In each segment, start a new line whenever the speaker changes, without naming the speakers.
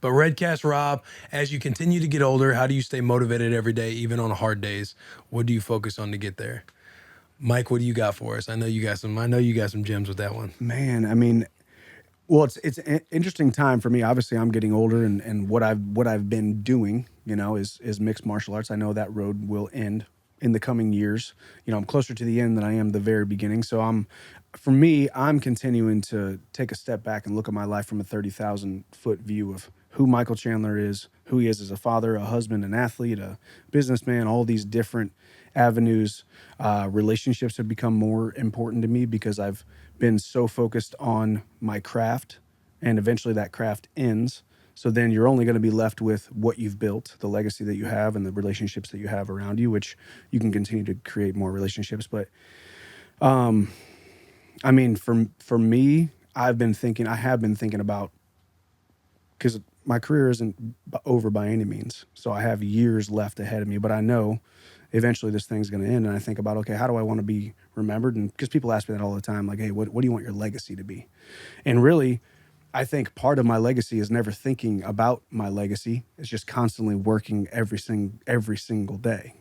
But Redcast Rob, as you continue to get older, how do you stay motivated every day, even on hard days? What do you focus on to get there? Mike, what do you got for us? I know you got some gems with that one.
Man, I mean, well, it's an interesting time for me. Obviously, I'm getting older, and what I've been doing, is mixed martial arts. I know that road will end in the coming years. I'm closer to the end than I am the very beginning. So for me, I'm continuing to take a step back and look at my life from a 30,000-foot view of who Michael Chandler is, who he is as a father, a husband, an athlete, a businessman, all these different avenues. Relationships have become more important to me because I've been so focused on my craft, and eventually that craft ends. So then you're only going to be left with what you've built, the legacy that you have, and the relationships that you have around you, which you can continue to create more relationships. But I mean, for me, I have been thinking about, because my career isn't over by any means. So I have years left ahead of me, but I know eventually this thing's going to end. And I think about, okay, how do I want to be remembered? And because people ask me that all the time, like, hey, what do you want your legacy to be? And really, I think part of my legacy is never thinking about my legacy. It's just constantly working every single day,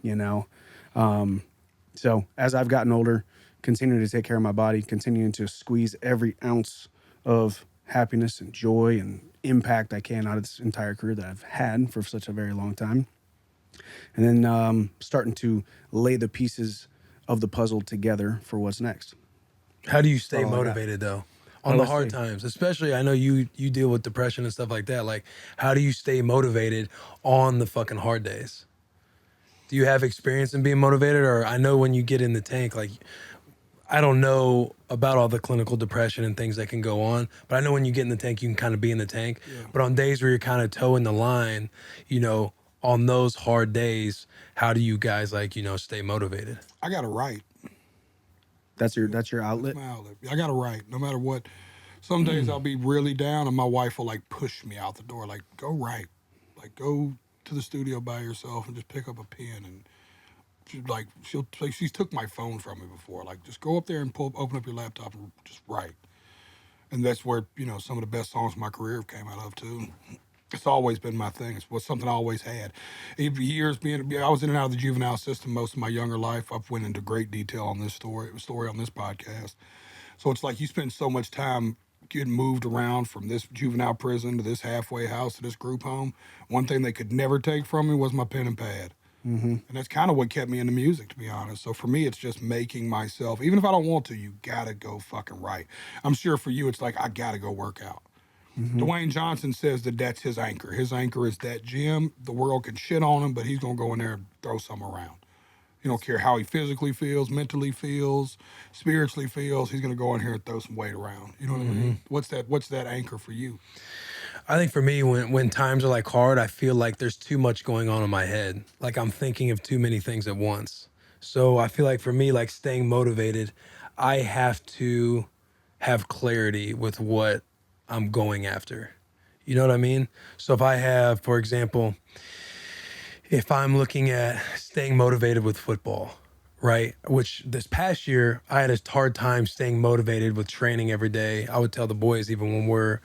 So as I've gotten older, continuing to take care of my body, continuing to squeeze every ounce of happiness and joy and impact I can out of this entire career that I've had for such a very long time. And then starting to lay the pieces of the puzzle together for what's next.
How do you stay motivated though? On the hard times, especially, I know you deal with depression and stuff like that. Like, how do you stay motivated on the fucking hard days? Do you have experience in being motivated? Or I know when you get in the tank, like, I don't know about all the clinical depression and things that can go on, but I know when you get in the tank, you can kind of be in the tank. Yeah. But on days where you're kind of toeing the line, on those hard days, how do you guys stay motivated?
I got to write.
That's your outlet?
That's my outlet. I got to write no matter what. Some days I'll be really down and my wife will like push me out the door. Like, go write. Like, go to the studio by yourself and just pick up a pen. And she's took my phone from me before. Like, just go up there and open up your laptop and just write. And that's where, some of the best songs of my career came out of too. It's always been my thing. It's something I always had. Years I was in and out of the juvenile system most of my younger life. I've went into great detail on this story on this podcast. So it's like you spend so much time getting moved around from this juvenile prison to this halfway house to this group home. One thing they could never take from me was my pen and pad. Mm-hmm. And that's kind of what kept me into music, to be honest. So for me, it's just making myself, even if I don't want to, you gotta go fucking write. I'm sure for you, it's like, I gotta go work out. Mm-hmm. Dwayne Johnson says that's his anchor. His anchor is that gym. The world can shit on him, but he's going to go in there and throw some around. He don't care how he physically feels, mentally feels, spiritually feels. He's going to go in here and throw some weight around. You know what I mean? What's that anchor for you?
I think for me, when times are like hard, I feel like there's too much going on in my head. Like I'm thinking of too many things at once. So I feel like for me, like staying motivated, I have to have clarity with what I'm going after. You know what I mean? So if I have, for example, if I'm looking at staying motivated with football, right? Which this past year, I had a hard time staying motivated with training every day. I would tell the boys, even when we're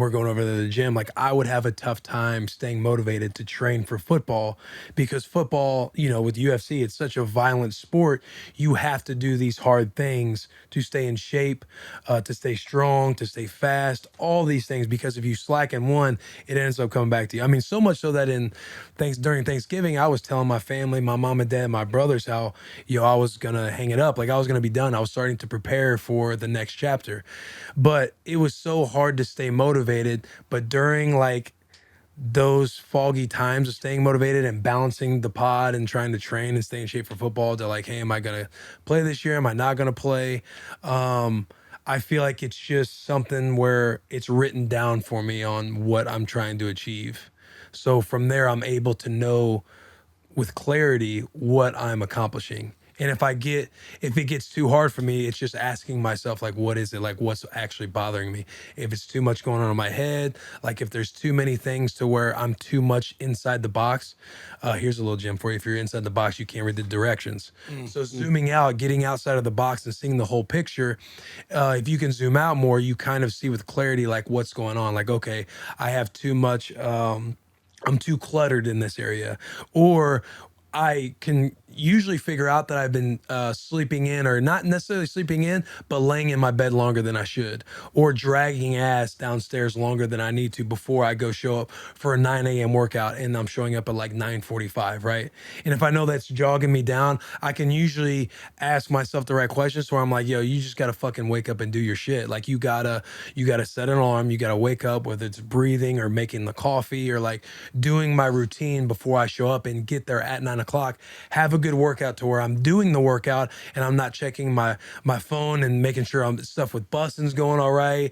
going over to the gym, like I would have a tough time staying motivated to train for football because football, with UFC, it's such a violent sport. You have to do these hard things to stay in shape, to stay strong, to stay fast, all these things, because if you slacken one, it ends up coming back to you. I mean, so much so that during Thanksgiving, I was telling my family, my mom and dad, my brothers, how, I was going to hang it up. Like I was going to be done. I was starting to prepare for the next chapter, but it was so hard to stay motivated. But during like those foggy times of staying motivated and balancing the pod and trying to train and stay in shape for football, they're like, hey, am I going to play this year? Am I not going to play? I feel like it's just something where it's written down for me on what I'm trying to achieve. So from there, I'm able to know with clarity what I'm accomplishing. And if it gets too hard for me, it's just asking myself, like, what is it? Like, what's actually bothering me? If it's too much going on in my head, like if there's too many things to where I'm too much inside the box, here's a little gem for you. If you're inside the box, you can't read the directions. So zooming out, getting outside of the box and seeing the whole picture, if you can zoom out more, you kind of see with clarity, like what's going on. Like, okay, I have too much, I'm too cluttered in this area, or I can usually figure out that I've been sleeping in, or not necessarily sleeping in, but laying in my bed longer than I should, or dragging ass downstairs longer than I need to before I go show up for a 9 a.m. workout, and I'm showing up at like 9:45, right? And if I know that's jogging me down, I can usually ask myself the right questions where I'm like, yo, you just gotta fucking wake up and do your shit. Like you gotta set an alarm, you gotta wake up, whether it's breathing or making the coffee or like doing my routine before I show up and get there at 9 o'clock. Have a good workout to where I'm doing the workout and I'm not checking my phone and making sure I'm stuff with Bussin's going all right,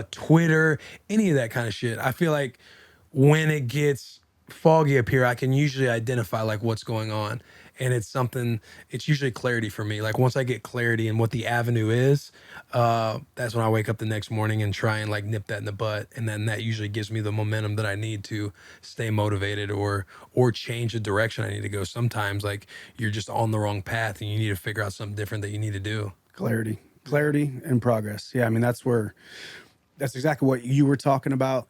Twitter, any of that kind of shit. I feel like when it gets foggy up here, I can usually identify like what's going on. And it's usually clarity for me. Like once I get clarity in what the avenue is, that's when I wake up the next morning and try and like nip that in the butt. And then that usually gives me the momentum that I need to stay motivated or change the direction I need to go. Sometimes like you're just on the wrong path and you need to figure out something different that you need to do.
Clarity and progress. Yeah, I mean that's exactly what you were talking about.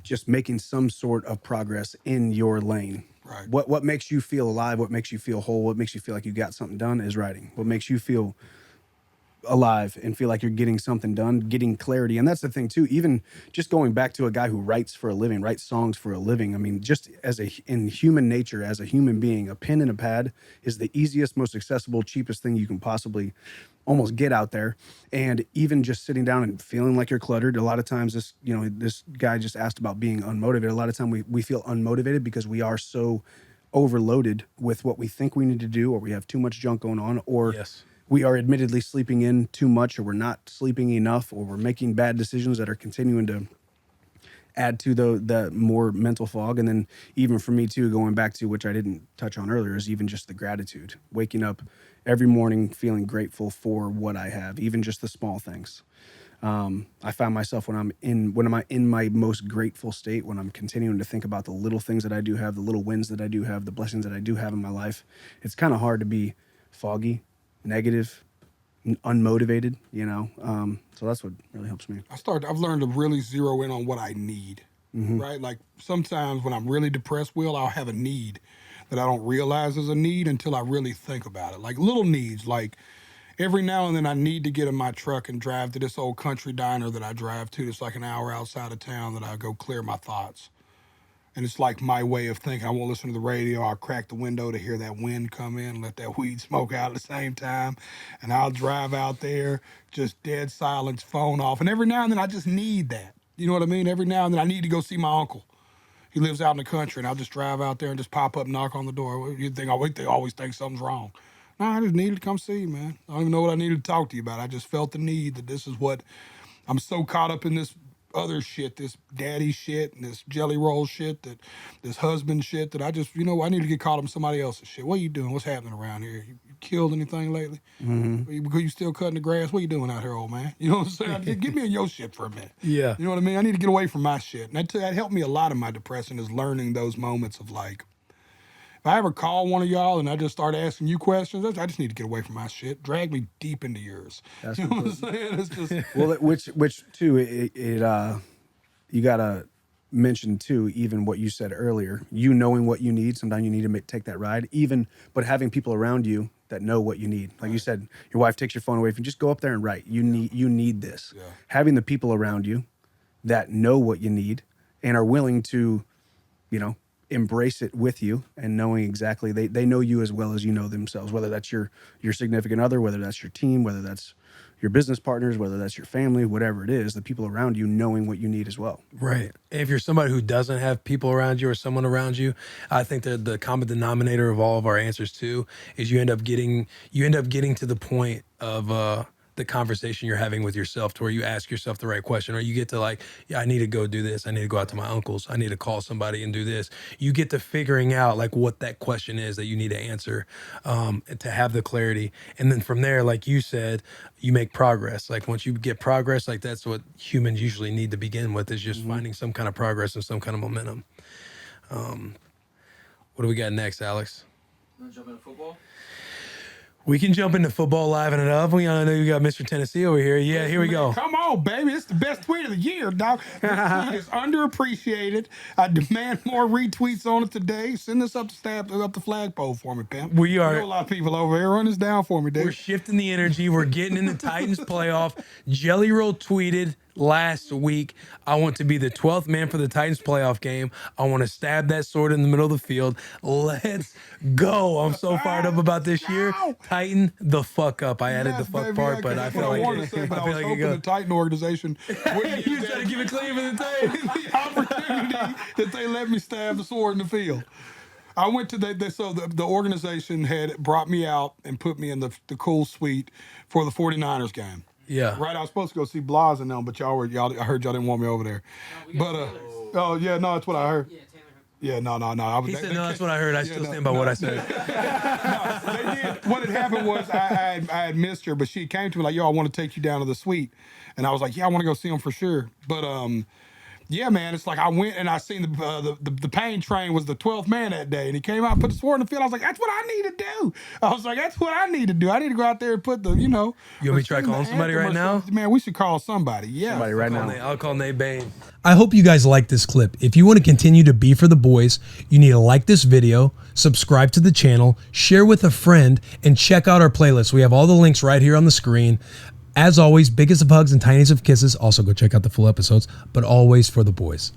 Just making some sort of progress in your lane.
Right.
What makes you feel alive? What makes you feel whole? What makes you feel like you got something done is writing. What makes you feel alive and feel like you're getting something done, getting clarity. And that's the thing too, even just going back to a guy who writes for a living, writes songs for a living. I mean, just in human nature, as a human being, a pen and a pad is the easiest, most accessible, cheapest thing you can possibly almost get out there. And even just sitting down and feeling like you're cluttered, a lot of times this guy just asked about being unmotivated. A lot of time we feel unmotivated because we are so overloaded with what we think we need to do, or we have too much junk going on, or
Yes.
we are admittedly sleeping in too much, or we're not sleeping enough, or we're making bad decisions that are continuing to add to the more mental fog. And then even for me too, going back to, which I didn't touch on earlier, is even just the gratitude, waking up every morning feeling grateful for what I have, even just the small things. I find myself when I'm in my most grateful state, when I'm continuing to think about the little things that I do have, the little wins that I do have, the blessings that I do have in my life, it's kind of hard to be foggy, negative, unmotivated, so that's what really helps me.
I've learned to really zero in on what I need, right? Like sometimes when I'm really depressed, I'll have a need that I don't realize is a need until I really think about it. Like little needs, like every now and then I need to get in my truck and drive to this old country diner that I drive to that's like an hour outside of town, that I go clear my thoughts. And it's like my way of thinking. I won't listen to the radio. I'll crack the window to hear that wind come in, let that weed smoke out at the same time. And I'll drive out there, just dead silence, phone off. And every now and then I just need that. You know what I mean? Every now and then I need to go see my uncle. He lives out in the country, and I'll just drive out there and just pop up and knock on the door. They always think something's wrong. No, I just needed to come see you, man. I don't even know what I needed to talk to you about. I just felt the need that this is what I'm so caught up in, this other shit, this daddy shit and this jelly roll shit, that this husband shit, that I just, I need to get caught up in somebody else's shit. What are you doing? What's happening around here? You killed anything lately? Because you still cutting the grass? What are you doing out here, old man? You know what I'm saying? Get me in your shit for a minute.
Yeah.
You know what I mean? I need to get away from my shit. And that helped me a lot in my depression, is learning those moments of like, if I ever call one of y'all and I just start asking you questions, I just need to get away from my shit. Drag me deep into yours.
That's
you know what I'm saying? It's just
well, which too, you gotta mention too, even what you said earlier, knowing what you need. Sometimes you need to take that ride, but having people around you that know what you need. Like you said, your wife takes your phone away from you. Just go up there and write. You need this.
Yeah.
Having the people around you that know what you need and are willing to, embrace it with you, and knowing exactly they know you as well as you know themselves, whether that's your significant other, whether that's your team, whether that's your business partners, whether that's your family, whatever it is, the people around you knowing what you need as well.
Right. If you're somebody who doesn't have people around you or someone around you, I think that the common denominator of all of our answers too is you end up getting to the point of the conversation you're having with yourself, to where you ask yourself the right question, or you get to like, yeah, I need to go do this. I need to go out to my uncle's. I need to call somebody and do this. You get to figuring out like what that question is that you need to answer, to have the clarity. And then from there, like you said, you make progress. Like once you get progress, like that's what humans usually need to begin with, is just finding some kind of progress and some kind of momentum. What do we got next, Alex?
You want to jump into football?
We can jump into football, liven it up. We all know you got Mr. Tennessee over here. Yeah, here we go.
Come on, baby. It's the best tweet of the year, dog. This tweet is underappreciated. I demand more retweets on it today. Send this up the flagpole for me, pimp.
We are.
I know a lot of people over here. Run this down for me,
We're
dude.
shifting the energy. We're getting in the Titans playoff. Jelly Roll tweeted last week, I want to be the 12th man for the Titans playoff game. I want to stab that sword in the middle of the field. Let's go. I'm so fired up about this year. Tighten the fuck up. I added the fuck part, but I feel like
I was hoping the Titan organization wouldn't
you
use
trying
that
to give it clean for the Titans.
the opportunity that they let me stab the sword in the field. I went to the organization had brought me out and put me in the cool suite for the 49ers game.
Yeah.
Right, I was supposed to go see Blas and them, but y'all I heard y'all didn't want me over there.
No,
Oh yeah, no, that's what I heard.
Yeah, Taylor.
Yeah, no.
He said, no, that's what I heard. I still stand by what I said.
They did. What had happened was I had missed her, but she came to me like, yo, I want to take you down to the suite. And I was like, yeah, I want to go see him for sure. But yeah, man, it's like I went and I seen the pain train was the 12th man that day, and he came out and put the sword in the field. I was like, that's what I need to do. I was like, that's what I need to do. I need to go out there and put the,
You want me to try calling somebody right now?
Man, we should call somebody. Yeah.
Somebody right now.
I'll call Nate Bain. I hope you guys like this clip. If you want to continue to be for the boys, you need to like this video, subscribe to the channel, share with a friend, and check out our playlist. We have all the links right here on the screen. As always, biggest of hugs and tiniest of kisses. Also, go check out the full episodes, but always for the boys.